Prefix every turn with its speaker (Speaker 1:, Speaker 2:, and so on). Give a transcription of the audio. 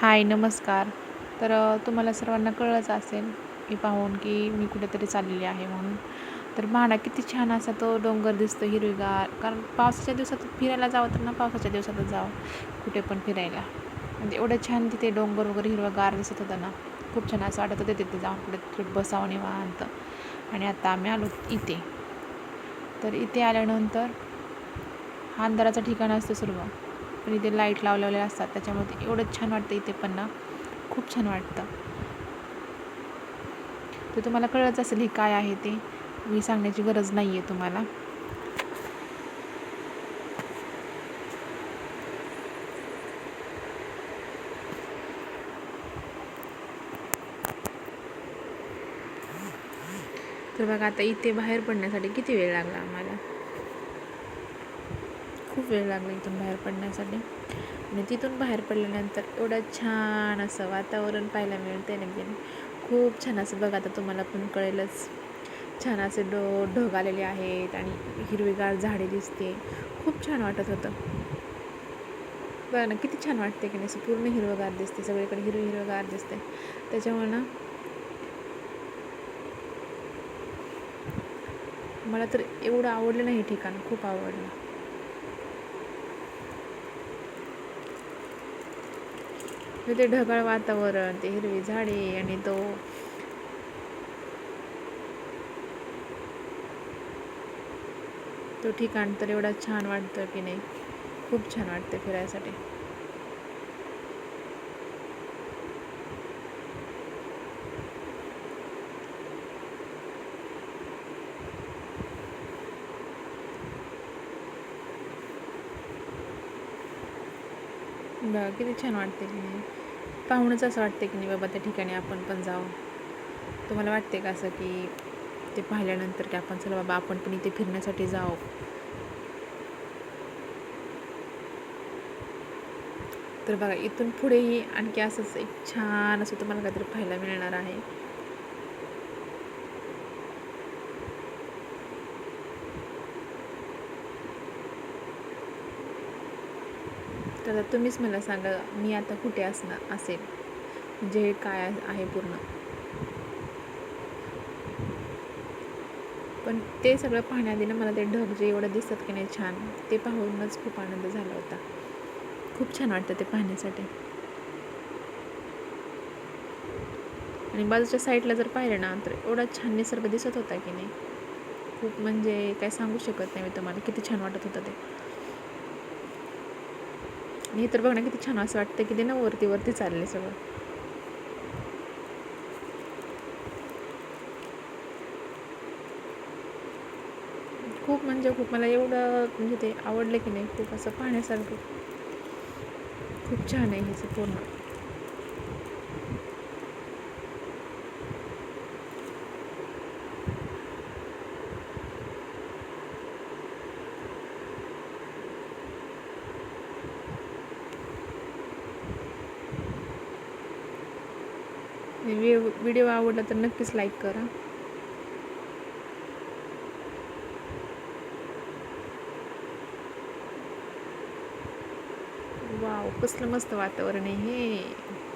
Speaker 1: हाय, नमस्कार. तर तुम्हाला सर्वांना कळलंच असेल की पाहून की मी कुठेतरी चाललेली आहे म्हणून. तर पहा किती छान असा तो डोंगर दिसतो हिरवीगार. कारण पावसाच्या दिवसात फिरायला जावं तर ना पावसाच्या दिवसातच जावं कुठे पण फिरायला. म्हणजे एवढं छान तिथे डोंगर वगैरे हिरवंगार दिसत होतं ना, खूप छान असं वाटत होतं तिथे जाऊन कुठे बसावं निवांत. आणि आता आम्ही आलो इथे. तर इथे आल्यानंतर हा अंधाराचं ठिकाण असतं सर्व, पण इथे लाईट लावलेले असतात त्याच्यामुळे ते एवढं छान वाटतं इथे पण ना, खूप छान वाटतं. तर तुम्हाला कळलंच असेल हे काय आहे ते, मी सांगण्याची गरज नाही आहे तुम्हाला. तर बघा आता इथे बाहेर पडण्यासाठी किती वेळ लागला आम्हाला, खूप वेळ लागला इथून बाहेर पडण्यासाठी. आणि तिथून बाहेर पडल्यानंतर एवढं छान असं वातावरण पाहायला मिळते ना की खूप छान असं. बघा आता तुम्हाला पण कळेलच, छान असे ढग आलेले आहेत आणि हिरवीगार झाडे दिसते, खूप छान वाटत होतं. बघा ना किती छान वाटते की नाही, असं पूर्ण हिरवगार दिसते, सगळीकडे हिरवगार दिसते. त्याच्यामुळे ना मला तर एवढं आवडलं ना हे ठिकाण, खूप आवडलं. ते ढगाळ वातावरण, ते हिरवी झाडे आणि तो ठिकाण तर एवढा छान वाटतं की नाही, खूप छान वाटते फिरायसाठी. बघा किती छान वाटते की नाही, पाहूनच असं वाटते की नाही बाबा त्या ठिकाणी आपण पण जावं. तुम्हाला वाटते का असं की ते पाहिल्यानंतर की आपण चला बाबा आपण पण इथे फिरण्यासाठी जावं. तर बघा इथून पुढेही आणखी असंच एक छान असं तुम्हाला काहीतरी पाहायला मिळणार आहे. तर आता तुम्हीच मला सांगा, मी आता कुठे असेल, म्हणजे हे काय आहे पूर्ण. पण ते सगळं पाहण्याआधी ना मला ते ढग जे एवढं दिसतात की नाही छान, ते पाहूनच खूप आनंद झाला होता. खूप छान वाटतं ते पाहण्यासाठी. आणि बाजूच्या साईडला जर पाहिलं ना तर एवढा छान निसर्ग दिसत होता की नाही, खूप म्हणजे काय सांगू शकत नाही मी तुम्हाला, किती छान वाटत होतं ते. आणि तर बघ ना किती छान असं वाटतं की ते ना वरती वरती चालले सगळं. खूप म्हणजे खूप मला एवढं म्हणजे ते आवडलं की नाही, खूप असं पाहण्यासारखं खूप छान आहे हे पूर्ण. व्हिडिओ आवडला तर नक्कीच लाईक करा. वाव, कसलं मस्त वातावरण आहे हे.